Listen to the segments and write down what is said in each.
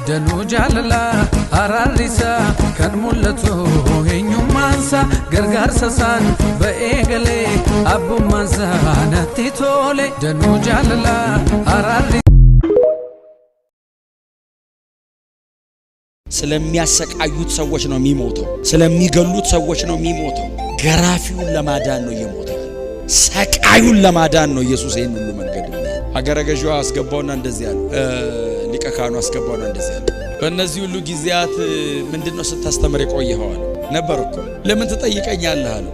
Danu jalala ararisa kan mul'atu eenyummaansa gargaarsa san ba'eegale abbummaansa natti tole. Danu jalala ararisa ስለሚያሰቃዩት ሰዎች ነው የሚሞተው ስለሚገሉት ሰዎች ነው የሚሞተው ገራፊውን ለማዳን ነው የሞተው ሰቃዩን ለማዳን ነው ኢየሱስ ይሄን ሁሉ መንገድ ሀገረ ገዢው አስገባውና እንደዚህ ያለ ሊቀ ካህኑ አስገባውና እንደዚህ ያለ በእነዚህ ሁሉ ጊዜያት ምንድነው ስታስተምር የቆየኸው ነበርኩ ለምን ትጠይቀኛለህ አለ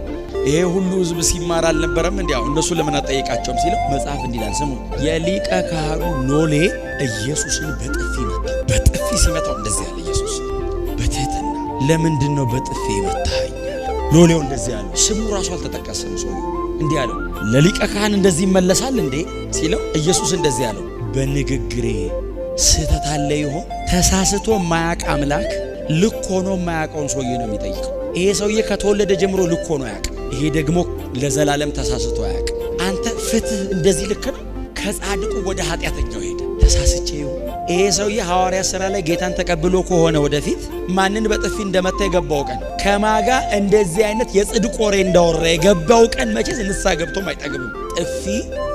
ይሄ ሁሉ ህዝብ ሲማር አልነበረም እንዴው እነሱ ለምን አጠይቃቸውም ሲለው መጽሐፍ እንዲላል ስሙ የሊቀ ካህኑ ሎሌ ኢየሱስን በጥፊ ሲመታው እንደዚህ ያለ ኢየሱስ በትህትና ለምንድነው በጥፊ ይመታኛል ሎሌው እንደዚህ ያለ ስሙ ራሱ አልተጠቀሰም ሰው እንዲህ ያለው ለሊቀ ካህን እንደዚህ ይመለሳል እንዴ ሲለው ኢየሱስ እንደዚህ ያለው በንግግሬ ስህተት አለ ይሆን ተሳስቶ ማያቅ አምላክ ልክ ሆኖ ማያቀውን ሰውዬ ነው የሚጠይቀው ይሄ ሰውዬ ከተወለደ ጀምሮ ልክ ሆኖ ያቅ ይሄ ደግሞ ለዘላለም ተሳስቶ ያቅ አንተ ፍትህ እንደዚህ ልክ ነው ከጻድቁ ወደ ኃጢያተኛው ሄደ ተሳስቼ ይሁን ይሄ ሰውዬ ሐዋርያ ሥራ ላይ ጌታን ተቀብሎ ከሆነ ወደፊት ማንን በጥፊ እንደመታ የገባው ቀን ከማጋ እንደዚህ አይነት የጽድቅ ወሬ እንዳወራ የገባው ቀን መቼስ ንስሐ ገብቶም አይጠግብም ጥፊ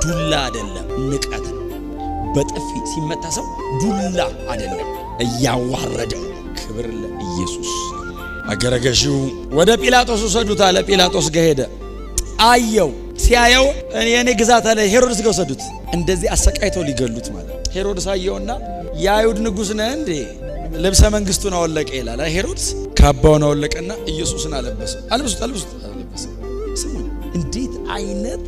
ዱላ አይደለም ንቀት ነው በጥፊ ሲመታ ሰው ዱላ አይደለም እያዋረደው ክብር ለኢየሱስ አገረ ገዢው ወደ ጲላጦስ ወሰዱት አለ ጲላጦስ ጋር ሄደ አየው ሲያየው እኔ ግዛት አለ ሄሮድስ ጋር ወሰዱት እንደዚህ አሰቃይተው ሊገሉት ማለት ሄሮድስ አየውና የአይሁድ ንጉስ ነህ እንዴ ልብሰ መንግስቱን አወለቀ ይላል ሄሮድስ ካባውን አወለቀና ኢየሱስን አለበሰው ስሙ እንዴት አይነት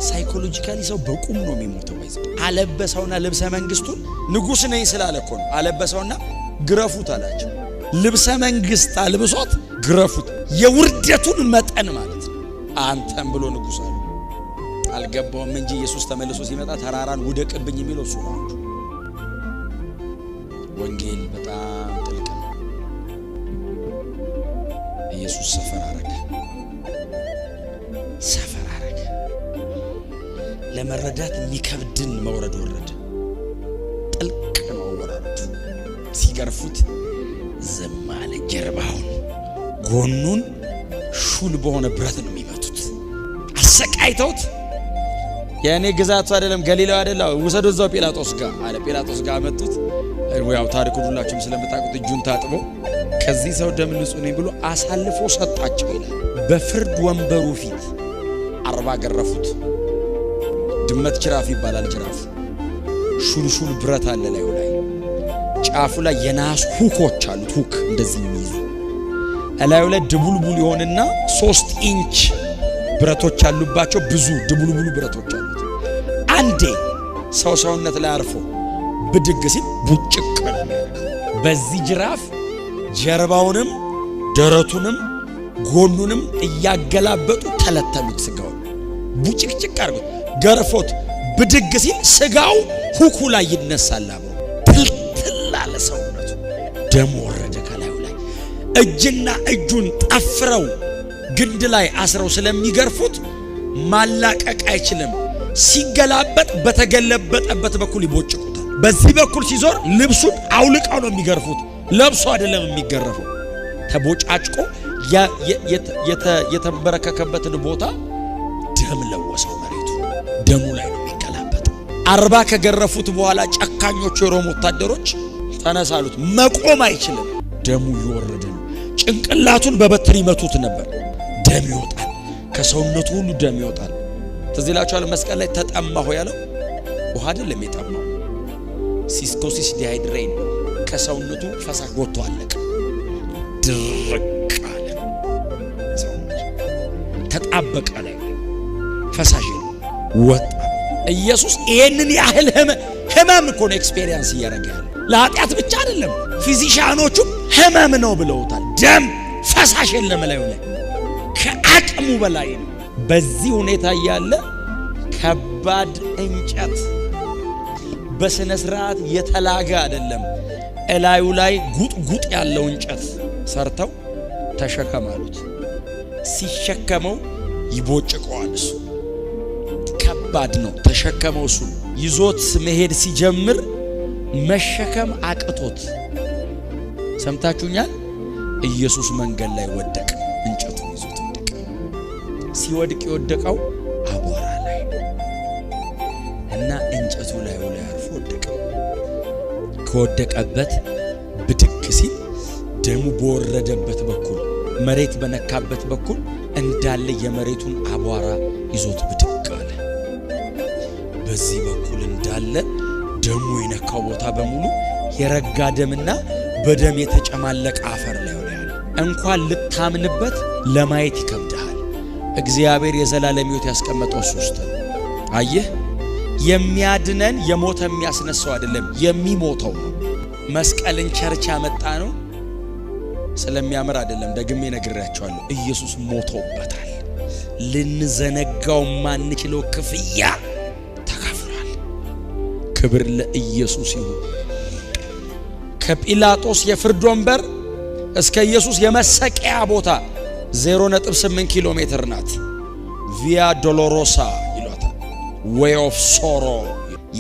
ሳይኮሎጂካሊ ሰው በቁም ነው የሚሞተው ማለት አለበሰውና ልብሰ መንግስቱን ንጉስ ነኝ ስላለ እኮ ነው አለበሰውና ግረፉት አላቸው ልብሰ መንግስት አልብሶት ግረፉት የውርደቱን መጠን ማለት ነው አንተም ብሎ ንጉስ አልገባውም እንጂ ኢየሱስ ተመልሶ ሲመጣ ተራራን ውደቅብኝ የሚለው እሱ ነው ወንጌል በጣም ጥልቅ ነው ኢየሱስ ሰፈር አረገ ለመረዳት የሚከብድን መውረድ ወረደ ጥልቅ ነው ወረዱ ሲገርፉት ዘማለ ጀርባውን ጎኑን ሹል በሆነ ብረት ነው የሚመቱት አሰቃይተውት የኔ ግዛቱ አይደለም ገሊላው አይደለም ወሰዶ እዛው ጲላጦስ ጋር አለ ጲላጦስ ጋር መጡት ያው ታሪኩ ሁላችሁም ስለምታውቁት እጁን ታጥቦ ከዚህ ሰው ደም ንጹህ ነኝ ብሎ አሳልፎ ሰጣቸው ይላል በፍርድ ወንበሩ ፊት 40 ገረፉት ድመት ጅራፍ ይባላል ጅራፍ ሹልሹል ብረት አለ ላይ ጫፉ ላይ የናስ ሁኮች አሉት ሁክ እንደዚህ የሚይዙ እላዩ ላይ ድቡልቡል ይሆንና 3 ኢንች ብረቶች አሉባቸው ብዙ ድቡልቡል ብረቶች አሉት አንዴ ሰውነት ላይ አርፎ ብድግ ሲል ቡጭቅ ነው በዚህ ጅራፍ ጀርባውንም ደረቱንም ጎኑንም እያገላበጡ ተለተሉት ስጋው ቡጭቅጭቅ አርጎ ገርፎት ብድግ ሲል ስጋው ሁኩ ላይ ይነሳል አብሮ ትልትላለ ሰውነቱ ደም ወረደ ከላዩ ላይ እጅና እጁን ጠፍረው ግንድ ላይ አስረው ስለሚገርፉት ማላቀቅ አይችልም ሲገላበጥ በተገለበጠበት በኩል ይቦጭቁታል በዚህ በኩል ሲዞር ልብሱን አውልቀው ነው የሚገርፉት ለብሶ አይደለም የሚገረፈው ተቦጫጭቆ የተበረከከበትን ቦታ ደም ለወሰው መሬቱ ደሙ ላይ ነው የሚገላበጠው 40 ከገረፉት በኋላ ጨካኞቹ የሮም ወታደሮች ተነሳሉት መቆም አይችልም ደሙ ይወርድ ነው ጭንቅላቱን በበትር ይመቱት ነበር ደም ይወጣል ከሰውነቱ ሁሉ ደም ይወጣል ተዚላቹ መስቀል ላይ ተጠማሁ ያለው ውሃ አይደለም የጠማው ሲስኮሲስ ዲሃይድሬት ከሰውነቱ ፈሳሽ ወጥቶ አለቀ ድርቅ አለ ሰውነቱ ተጣበቀ ላይ ፈሳሽ ወጣ ኢየሱስ ይሄንን ያህል ህመም እኮ ነው ኤክስፒሪየንስ ያደርጋል ለኃጢአት ብቻ አይደለም ፊዚሻኖቹ ህመም ነው ብለውታል ደም ፈሳሽ የለም ላይ ከአቅሙ በላይ ነው በዚህ ሁኔታ ያለ ከባድ እንጨት በስነ ስርዓት የተላጋ አይደለም እላዩ ላይ ጉጥ ያለው እንጨት ሰርተው ተሸከማሉት ሲሸከመው ይቦጭቀዋል እሱ ከባድ ነው ተሸከመው እሱ ይዞት መሄድ ሲጀምር መሸከም አቅቶት ሰምታችሁኛል። ኢየሱስ መንገድ ላይ ወደቀ፣ እንጨቱን ይዞት ወደቀ። ሲወድቅ የወደቀው አቧራ ላይ እና እንጨቱ ላይ አርፎ ወደቀ። ከወደቀበት ብድግ ሲል ደሙ በወረደበት በኩል መሬት በነካበት በኩል እንዳለ የመሬቱን አቧራ ይዞት ብድግ አለ። በዚህ በኩል እንዳለ ደሙ የነካው ቦታ በሙሉ የረጋ ደምና በደም የተጨማለቀ አፈር ላይ ሆነ። እንኳን ልታምንበት ለማየት ይከብዳል። እግዚአብሔር የዘላለም ሕይወት ያስቀመጠው ሶስት ነው። አየህ፣ የሚያድነን የሞተ የሚያስነሳው አይደለም፣ የሚሞተው ነው። መስቀልን ቸርች ያመጣ ነው ስለሚያምር አይደለም። ደግሜ ነግሬያቸዋለሁ። ኢየሱስ ሞቶበታል። ልንዘነጋው ማንችለው ክፍያ ተከፍሏል። ክብር ለኢየሱስ ይሁን። ከጲላጦስ የፍርድ ወንበር እስከ ኢየሱስ የመሰቂያ ቦታ 0.8 ኪሎ ሜትር ናት። ቪያ ዶሎሮሳ ይሏታል፣ ዌይ ኦፍ ሶሮ።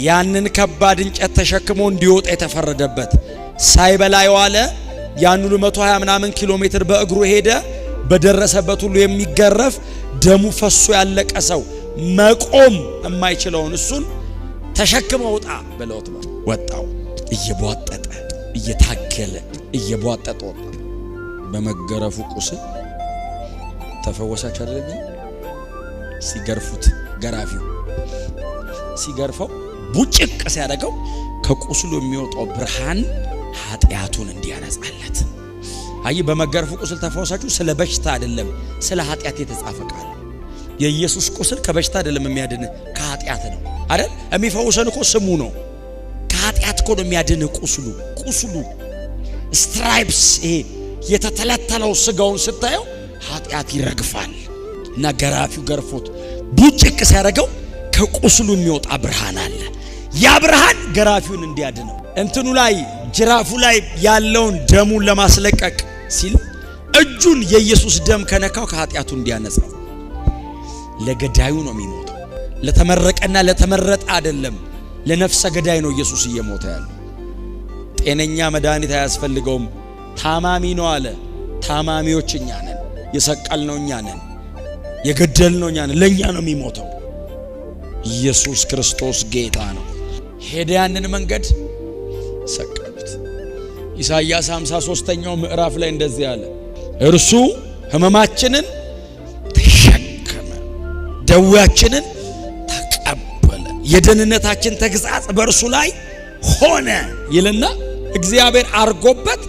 ያንን ከባድ እንጨት ተሸክሞ እንዲወጣ የተፈረደበት ሳይበላ የዋለ ያን ሁሉ 120 ምናምን ኪሎ ሜትር በእግሩ ሄደ። በደረሰበት ሁሉ የሚገረፍ ደሙ ፈሶ ያለቀ ሰው መቆም የማይችለውን እሱን ተሸክመው ወጣ ብለውት ወጣው። እየቧጠጠ እየታገለ እየቧጠጠ ወጣ። በመገረፉ ቁስል ተፈወሳች አይደለም። ሲገርፉት ገራፊው ሲገርፈው ቡጭቅ ሲያደርገው ከቁስሉ የሚወጣው ብርሃን ኃጢያቱን እንዲያነጻለት። አይ በመገረፉ ቁስል ተፈወሳችሁ ስለ በሽታ አይደለም፣ ስለ ኃጢያት የተጻፈ ቃል። የኢየሱስ ቁስል ከበሽታ አይደለም የሚያድን ከኃጢያት ነው አይደል? የሚፈውሰን እኮ ስሙ ነው። ከኃጢያት እኮ ነው የሚያድን ቁስሉ። ስትራይፕስ ይሄ የተተለተለው ስጋውን ስታየው ኃጢያት ይረግፋል። እና ገራፊው ገርፎት ቡጭቅ ሲያደርገው ከቁስሉ የሚወጣ ብርሃን አለ። ያ ብርሃን ገራፊውን እንዲያድነው እንትኑ ላይ ጅራፉ ላይ ያለውን ደሙን ለማስለቀቅ ሲል እጁን የኢየሱስ ደም ከነካው ከኃጢያቱ እንዲያነጻው። ለገዳዩ ነው የሚሞተው፣ ለተመረቀና ለተመረጠ አይደለም። ለነፍሰ ገዳይ ነው ኢየሱስ እየሞተ ያለው። ጤነኛ መድኃኒት አያስፈልገውም። ታማሚ ነው አለ። ታማሚዎች እኛ ነን፣ የሰቀልነው እኛ ነን፣ የገደልነው እኛ ነን። ለኛ ነው የሚሞተው። ኢየሱስ ክርስቶስ ጌታ ነው። ሄደ ያንን መንገድ ሰቀሉት። ኢሳይያስ 53ኛው ምዕራፍ ላይ እንደዚህ አለ፣ እርሱ ሕመማችንን ተሸከመ፣ ደዌያችንን ተቀበለ፣ የደህንነታችን ተግሣጽ በእርሱ ላይ ሆነ ይልና እግዚአብሔር አርጎበት።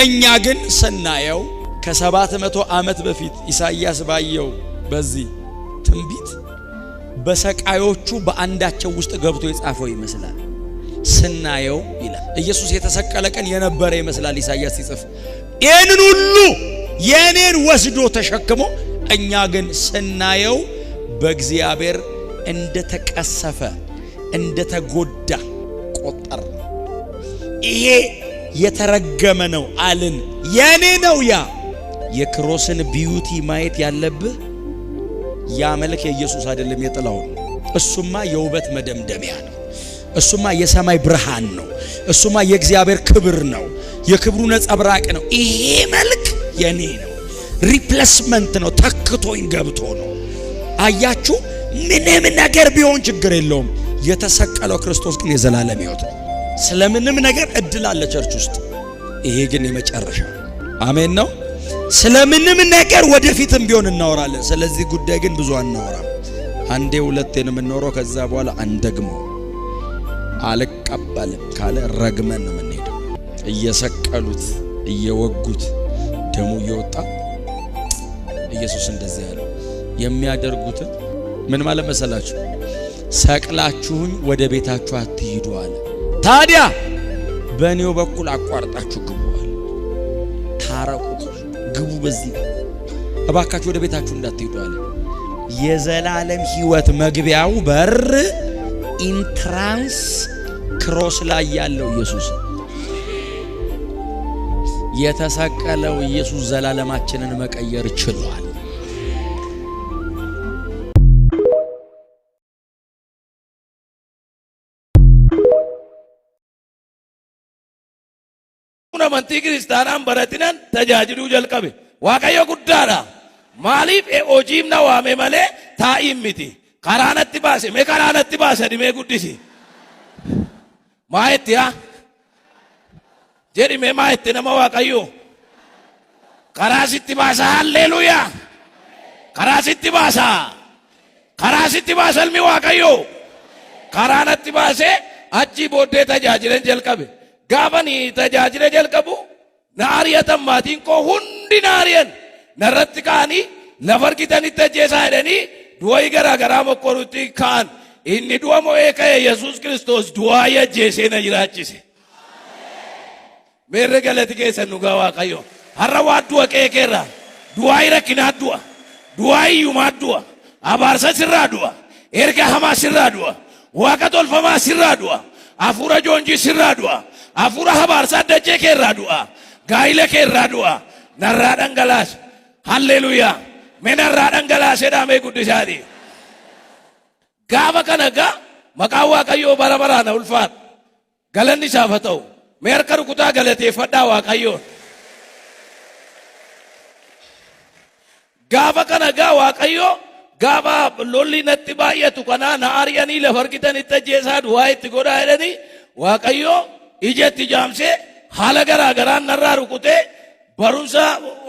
እኛ ግን ስናየው ከ700 ዓመት በፊት ኢሳይያስ ባየው በዚህ ትንቢት በሰቃዮቹ በአንዳቸው ውስጥ ገብቶ የጻፈው ይመስላል። ስናየው ይላል ኢየሱስ የተሰቀለ ቀን የነበረ ይመስላል ኢሳይያስ ሲጽፍ። ይህንን ሁሉ የኔን ወስዶ ተሸክሞ እኛ ግን ስናየው በእግዚአብሔር እንደተቀሰፈ እንደተጎዳ ቆጠር። ይሄ የተረገመ ነው አልን። የኔ ነው ያ። የክሮስን ቢዩቲ ማየት ያለብህ ያ መልክ የኢየሱስ አይደለም የጥላው። እሱማ የውበት መደምደሚያ ነው። እሱማ የሰማይ ብርሃን ነው። እሱማ የእግዚአብሔር ክብር ነው። የክብሩ ነጸብራቅ ነው። ይሄ መልክ የኔ ነው። ሪፕሌስመንት ነው። ተክቶኝ ገብቶ ነው። አያችሁ፣ ምንም ነገር ቢሆን ችግር የለውም። የተሰቀለው ክርስቶስ ግን የዘላለም ሕይወት ነው። ስለምንም ነገር እድል አለ ቸርች ውስጥ። ይሄ ግን የመጨረሻ አሜን ነው። ስለምንም ነገር ወደፊትም ቢሆን እናወራለን። ስለዚህ ጉዳይ ግን ብዙ አናወራም። አንዴ ሁለቴ ነው የምንኖረው። ከዛ በኋላ አንደግሞ አልቀበልም ካለ ረግመን ነው የምንሄደው። እየሰቀሉት እየወጉት ደሙ እየወጣ ኢየሱስ እንደዚህ ያለው የሚያደርጉትን ምን ማለት መሰላችሁ? ሰቅላችሁኝ ወደ ቤታችሁ አትሂዱ አለ። ታዲያ በእኔው በኩል አቋርጣችሁ ግቡ አለ። ታረቁ፣ ግቡ፣ በዚህ እባካችሁ ወደ ቤታችሁ እንዳትሄዱ አለ። የዘላለም ሕይወት መግቢያው በር ኢንትራንስ ክሮስ ላይ ያለው ኢየሱስ፣ የተሰቀለው ኢየሱስ ዘላለማችንን መቀየር ችሏል። amantii kiristaanaan baratinan tajaajiluu jalqabe. Waaqayyo guddaadha. Maaliif hojiif na waame malee taa'iin miti. Karaa natti baase. Mee karaa natti baase dhimee guddisi. Maa itti haa? Jedhi mee maa itti nama Waaqayyo? Karaa sitti baasa. Halleluuyaa. Karaa sitti baasa. Karaa sitti baasa ilmi Waaqayyo. Karaa natti baase achi booddee tajaajilan jalqabe. Gaafani tajaajila jalqabu na ariyatan maatiin koo hundi na ariyan. Narratti ka'anii lafa argitanitti ajjeesaa jedhanii du'aa garaa garaa mokkorutti ka'an. Inni du'a mo'ee ka'e Yesuus Kiristoos du'aa ajjeesee na jiraachise. Meerre galati keessan dhugaa Waaqayyo. Har'a waa du'a qeeqeerra. Du'aa rakkinaa du'a. Du'aa iyyumaa du'a. Abaarsa sirraa du'a. Erga hamaa sirraa du'a. Waaqa tolfamaa sirraa du'a. Hafuura joonjii sirraa du'a. Hafuura habaarsaa dachee keerraa du'a. Gaa'ila keerraa du'a. Narraa dhangalaasa. Halleluuyaa. Mee narraa dhangalaasee dhaamee guddisaati. Gaafa kana gaa maqaan Waaqayyoo bara baraan ulfaata. Galanni isaaf haa ta'u. Mee harka rukutaa galateeffadhaa Waaqayyoon. Gaafa kana gaa Waaqayyoo gaafa lolli natti baay'atu kanaa na ari'anii lafa argitanitti ajjeesaa du'aa itti godhaa jedhanii Waaqayyoo ijatti jaamsee haala garaa garaan narraa rukutee barumsa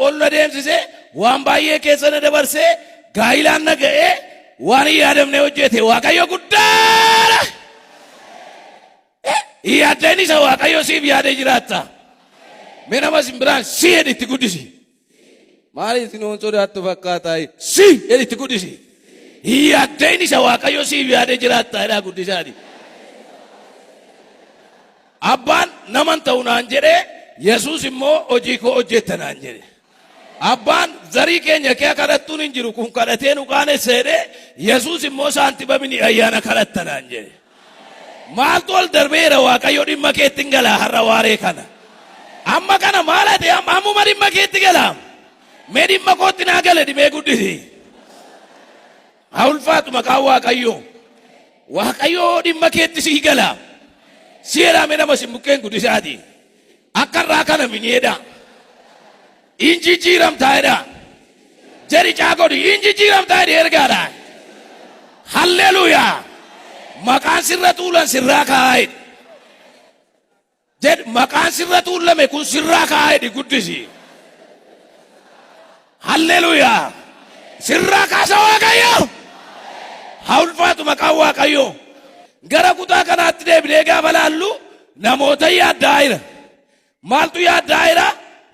ol na deemsisee waan baay'ee keessa na dabarsee gaa'ilaan na ga'ee waan hin yaadamne hojjete Waaqayyo guddaadha. Yaaddeen isa Waaqayyo siif yaadee jiraatta. Mee nama simbiraan si jedhi itti guddisi. Maali isin on sodaattu fakkaataa si jedhi itti guddisi. Yaaddeen isa Waaqayyo siif yaadee jiraatta jedhaa guddisaati. Abbaan naman ta'u naan jedhee Yesuus immoo hojii koo hojjetta naan jedhe. Abbaan zarii keenya kee kadhattuun hin jiru kun kadhatee nu qaanessa jedhee Yesuus immoo saantibamni ayyaana kadhatta naan jedhe. Maaltu ol darbeera Waaqayyo dhimma keetti hin galaa har'a waaree kana. Amma kana maal ate ammuma dhimma keetti galaa. Mee dhimma kootti naa gale dhimee guddisi. Haa ulfaatu maqaan Waaqayyoo. Waaqayyoo dhimma keetti sii galaa. Si jedhame nama simbukkeen guddisaati. Akka irraa kana miniidha. Injijjiiramtaa jedha. Jedhi caagodi injijjiiramtaa jedhi ergaadha. Halleluuyaa. Maqaan sirra tuulan sirraa kaa'edha. Jedhi maqaan sirra tuulame kun sirraa kaa'edha guddisi. Halleluuyaa. Sirraa kaasa Waaqayyo. Haa ulfaatu maqaan Waaqayyo. Gara kutaa kanaatti deebinee gaafa laallu namoota yaaddaa jira. Maaltu yaaddaa jira?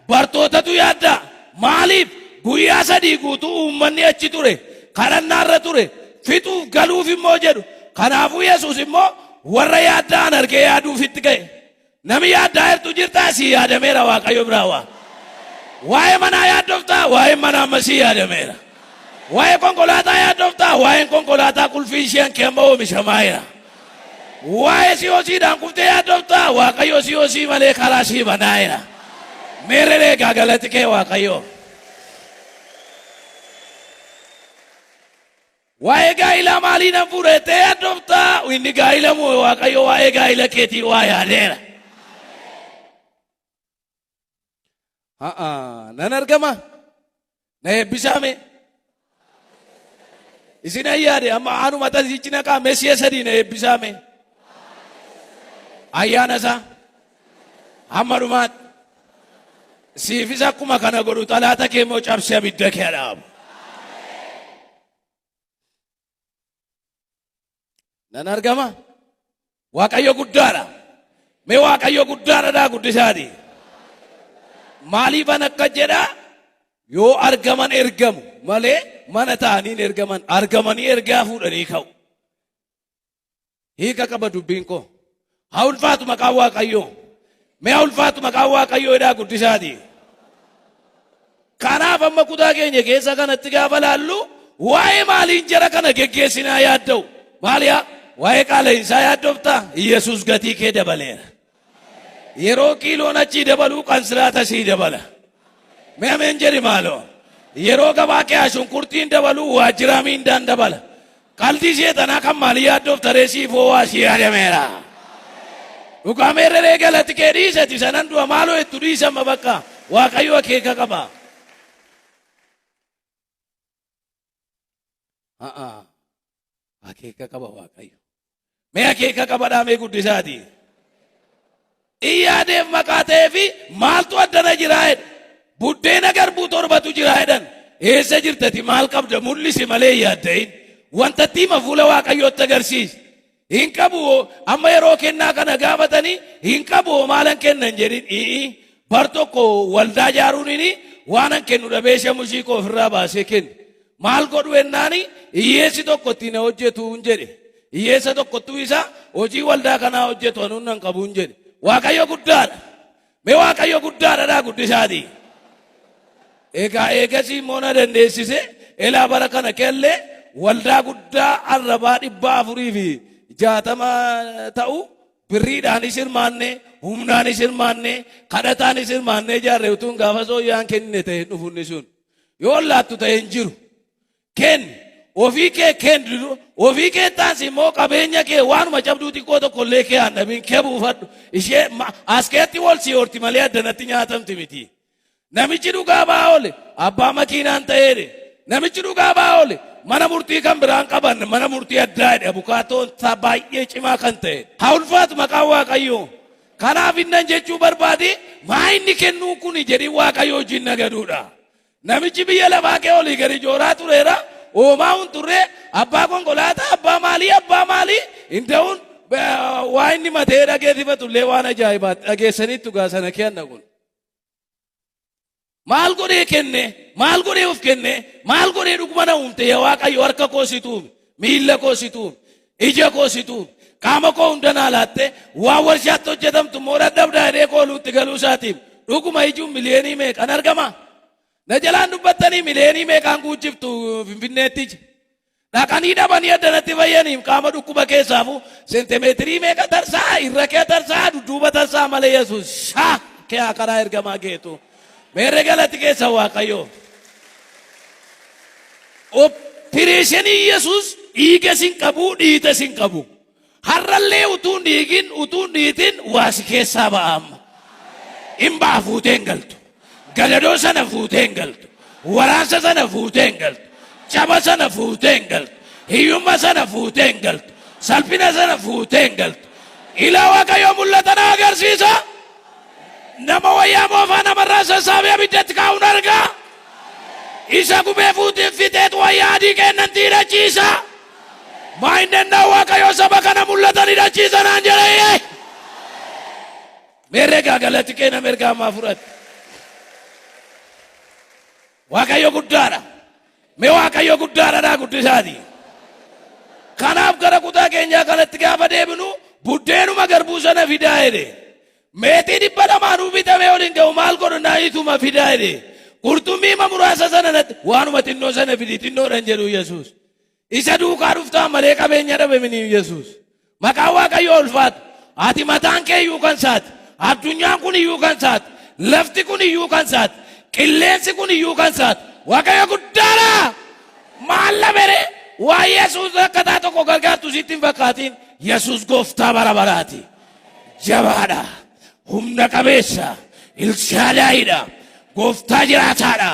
Bartootatu yaaddaa. Maaliif? Guyyaa 3 guutuu uummanni achi ture. Kadhannaarra ture. Fixuuf galuuf immoo jedhu. Kanaafuu Yesuus immoo warra yaaddaan argee yaaduuf itti ga'e. Nami yaaddaa jirtu jirtaa si yaadameera Waaqayyo biraa waa. Waa'ee manaa yaaddoftaa waa'ee manaa masii yaadameera. Waa'ee konkolaataa yaaddoftaa waa'een konkolaataa qulfii isheen keemma oomishamaa jira. Waa'ee siyoosiidhaan kuftee yaaddoftaa Waaqayyo siyoosii malee karaa sii banaa jira. Meerree galati kee Waaqayyo. Waa'ee gaa'ilaa maalii nan fuudhee yaaddoftaa inni gaa'ila moo Waaqayyo waa'ee gaa'ila keetii waa yaadeera. Nan argama. Na eebbisaame. Isin ayyaade amma anuma tasichi naqaa Mesiya 3 na eebbisaame. Ayyaana isaa hamma dhumaatti siifis akkuma kana godhu xalaata kee immoo cabsee abidda kee dhaabu. Nan argama. Waaqayyo guddaadha. Mee Waaqayyo guddaadha guddisaati. Maaliifan akka jedha yoo argaman ergamu malee mana ta'anii ergaman argamanii ergaa fuudhanii ka'u. Hiika qaba dubbiin koo. Haa ulfaatu maqaan Waaqayyoo. Mee haa ulfaatu maqaan Waaqayyoo jedhaa guddisaati. Kanaaf amma kutaa keenya keessa kanatti gaafa laallu waa'ee maaliin jara kana geggeessinaa yaadda'u. Maaliyaa? Waa'ee qaala'insaa yaaddoftaa? Yesuus gatii kee dabaleera. Yeroo kiiloon achii dabaluu qansiraata sii dabala. Mee ameen jedhi maaloo. Yeroo gabaa kee shunkurtiin dabaluu waajjiraa miindaan dabala. Qalbii seetanaa kan maalii yaaddoftaree siif ho'aa si yaadameera. dhugameerree galati kee dhiisati sanan du'a maaloo itti dhiisama bakka waaqayyo akeeka qaba. Akeeka qaba waaqayyo. Mee akeeka qaba dhaamee guddisaati. Iyyaadeef maqaa ta'eefi maaltu addana jiraa jedha. Buddeena garbuu torbatu jiraa jedhan. Eessa jirtati maal qabda mul'isi malee yaadda'in. Wanta tiima fuula waaqayyootti agarsiisa. Hin qabu amma yeroo kennaa kana gaafatanii hin qabu maalan kennan jedhin. Bar tokko waldaa jaaruunini waanan kennu dhabeesha mushii koo ofirraa baasee kennu. Maal godhu ennaani hiyyeessi tokko ittiin hojjetu hin jedhe. Hiyyeessa tokkottuu isa hojii waldaa kanaa hojjetu anuun nan qabu hin jedhe. Waaqayyo guddaadha. Mee waaqayyo guddaadha guddisaati. Egaa eegasii immoo na dandeessise elaa bara kana kellee waldaa guddaa arrabaa 460 ta'u birriidhaanis hirmaanne humnaanis hirmaanne kadhataanis hirmaanne ijaarre utuun gaafa sooyyaan kennine ta'e dhufunni sun yoo laattu ta'e hin jiru. Kenni ofii kee kennu ofii kee taasi immoo qabeenya kee waanuma cabduu xiqqoo tokkollee kee aannabiin kee buufadhu ishee askeetti wal si horti malee addanatti nyaatamti miti. Namichi dhugaa ba'aa oole abbaa makiinaan ta'eedhe. Namichi dhugaa ba'aa oole mana murtii kan biraan qaban mana murtii addaadha. Abukaatoon isaa baay'ee cimaa kan ta'e. Haa ulfaatu maqaan waaqayyoo. Kanaaf innan jechuu barbaade maa inni kennuu kun jedhi waaqayyoo wajjin nagaduudha. Namichi biyya lafaa kee olii gadi jooraa tureera. Oomaa hun turre abbaa konkolaataa abbaa maalii hin ta'uun waa inni matee dhageessifatullee waan ajaa'ibaa dhageessaniitu gaasana kenna kun. Maal godhee kenne maal godhee of kenne maal godhee dhuguma na uumte yaa waaqayyo harka koo si tuumi miilla koo si tuumi ija koo si tuumi qaama koo hunda naa laatte waan warshaatti hojjetamtu immoo dadhabdaa hidhee kooluutti galuu isaatiif dhuguma ijuun miliyoonii meeqan argama. Na jalaan dubbattanii miliyoonii meeqaan guujjiftu Finfinneetti dhaqanii dhabanii addanatti fayyaniif qaama dhukkuba keessaafu seentimeetirii meeqa tarsaa irra kee tarsaa dudduuba tarsaa malee Yesuus shaa kee karaa ergamaa geetu. Meerre galati keessa waaqayyo. Opereeshinii Yesuus dhiiga sin qabu dhiita sin qabu. Harrallee utuun dhiigin utuun dhiitin waasi keessaa ba'ama. Imbaa fuuteen galtu. Gadadoo sana fuuteen galtu. Waraansa sana fuuteen galtu. Caba sana fuuteen galtu. Hiyyummaa sana fuuteen galtu. Salphina sana fuuteen galtu. Ilaa waaqayyo mul'ata na agarsiisa. Nama wayyaa moofaa namarraa sassaabee abiddatti kaa'uun argaa. Isa gubee fuutiin fixeetu wayyaa adii kennanti hidhachiisa. Maa hin danda'u waaqayyo saba kana mul'atan hidhachiisa naan jedhee. Meerre gaagalatti kenna mergaa ammaa fudhatte. Waaqayyo guddaadha. Mee waaqayyo guddaadha guddisaati. Kanaaf gara kutaa keenyaa kanatti gaafa deebinu buddeenuma garbuu sana fidaa jedhe. Meetii 200 bitamee waliin ga'u maal godhu naayituma fidaa jedhe. Qurxummii muraasa sana natti waanuma xinnoo sana fidi xinnoodhaan jedhu Yesuus. Isa duukaa dhuftaa malee qabeenya dhabaminiif Yesuus. Maqaan waaqayyo ulfaatu. Ati mataan kee iyyuu kan saati. Addunyaan kun iyyuu kan saati. Lafti kun iyyuu kan saati. Qilleensi kun iyyuu kan saati. Waaqayyo guddaadha. Maal lamere waa Yesuus akkataa tokko gargaartu sitti hin fakkaatiin. Yesuus gooftaa bara baraati. Jabaadha. Humna qabeessa. Ilshaadaayidha. Gooftaa jiraataadha.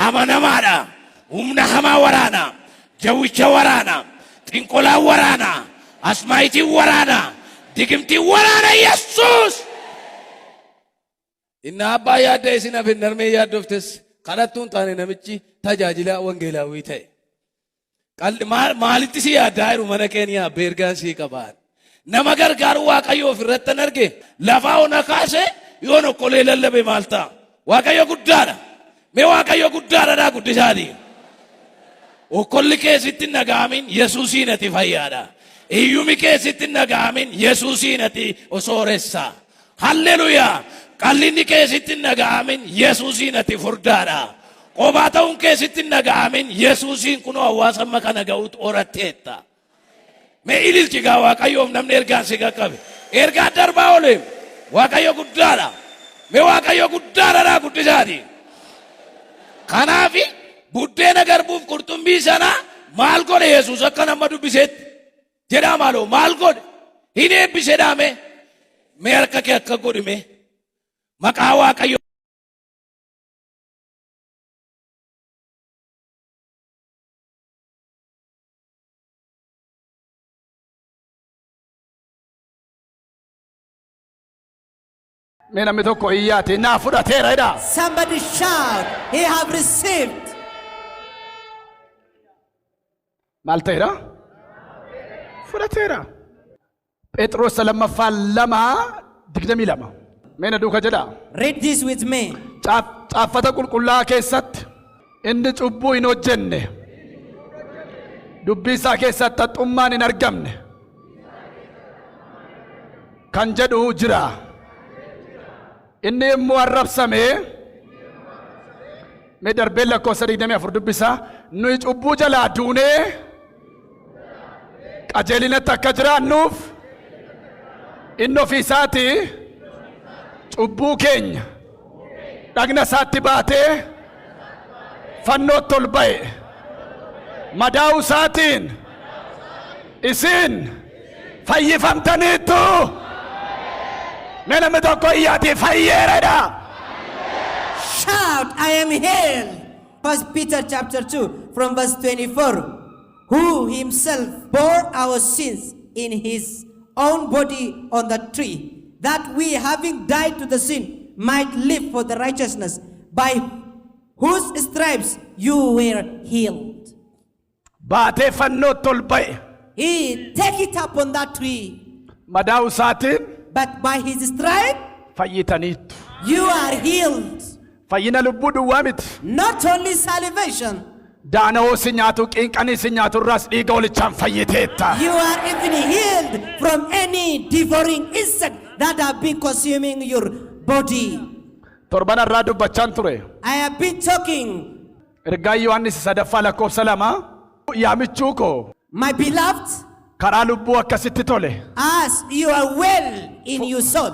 Amanamaadha. Humna hamaa waraana. Jawwicha waraana. Xinqolaa waraana. Asmaayitii waraana. Digimtii waraana Yesuus. Inni abbaa yaadda isin hafin narmee yaaddoftes kadhattuun taane namichi tajaajilaa wangeelaawwii ta'e. Maalitti si yaaddaa jiru mana keenya beergaan sii qabaan. Nama gargaaru waaqayyo ofirratti hin arge lafaa ona kaase yoo nokkolee lallabe maal ta'a. Waaqayyo guddaadha. Mee waaqayyo guddaadha guddisaati. Okkolli keessitti hin dhaga'amin Yesuusiin ati fayyaadha. Iyyumi keessitti hin dhaga'amin Yesuusiin ati osooressa. Halleluuyaa. Qallinni keessitti hin dhaga'amin Yesuusiin ati furdaadha. Qophaa ta'uun keessitti hin dhaga'amin Yesuusiin kunoo hawaasa amma kana ga'uutu horatteetta. Mee ililchi gaa waaqayyoof namni ergaan si qaqqabe. Ergaan darbaa oole waaqayyo guddaadha. Mee waaqayyo guddaadha guddisaati. Kanaafi buddeena garbuuf qurxummii sana maal godhe Yesuus akka nama dubbiseetti jedhaa maaloo maal godhe hin eebbisedhaame. Meerka kee akka godhime maqaa Waaqayyo Mena mi tokko iyyaate naa fudhateera jedha. Somebody shout, he have received. Maal ta'eera? Fudhateera. Phexros lammaffaa 2:22. Mena duuka jedha. Read this with me. Caaffata qulqullaa'aa keessatti inni cubbuu hin hojjenne. Dubbii isaa keessatti haxxummaan hin argamne. Kan jedhu jira. Inni immoo arrabsame. Mee darbee lakkoofsa 24 dubbisaa. Nuyi cubbuu jalaa duunee qajeelinatti akka jiraannuuf inni ofii isaatii cubbuu keenya dhagna isaatti baatee fannootti ol ba'e. Madaa'uu isaatiin isin fayyifamtaniittu. Mee namni tokko iyyaatee fayyeeradha. Shout, I am healed. 1 Peter chapter 2 from verse 24. Who himself bore our sins in his own body on the tree, that we having died to the sin might live for the righteousness, by whose stripes you were healed. Baatee fannootti ol ba'e. He take it up on that tree, Madaa'uu isaatiin but by his stripe fayyitaniittu. you are healed. Fayyina lubbuu duwwaa miti. Not only salvation, Daana'oo si nyaatu qinqanii si nyaatu irraas dhiiga holichaan fayyiteetta. you are even healed from any devouring insect that have been consuming your body. Torban irraa dubbachaan ture. I have been talking, Ergaa Yohaannis 3:2. Yaamichuu koo my beloved, karaa lubbuu akkasitti tole. as you are well in your soul,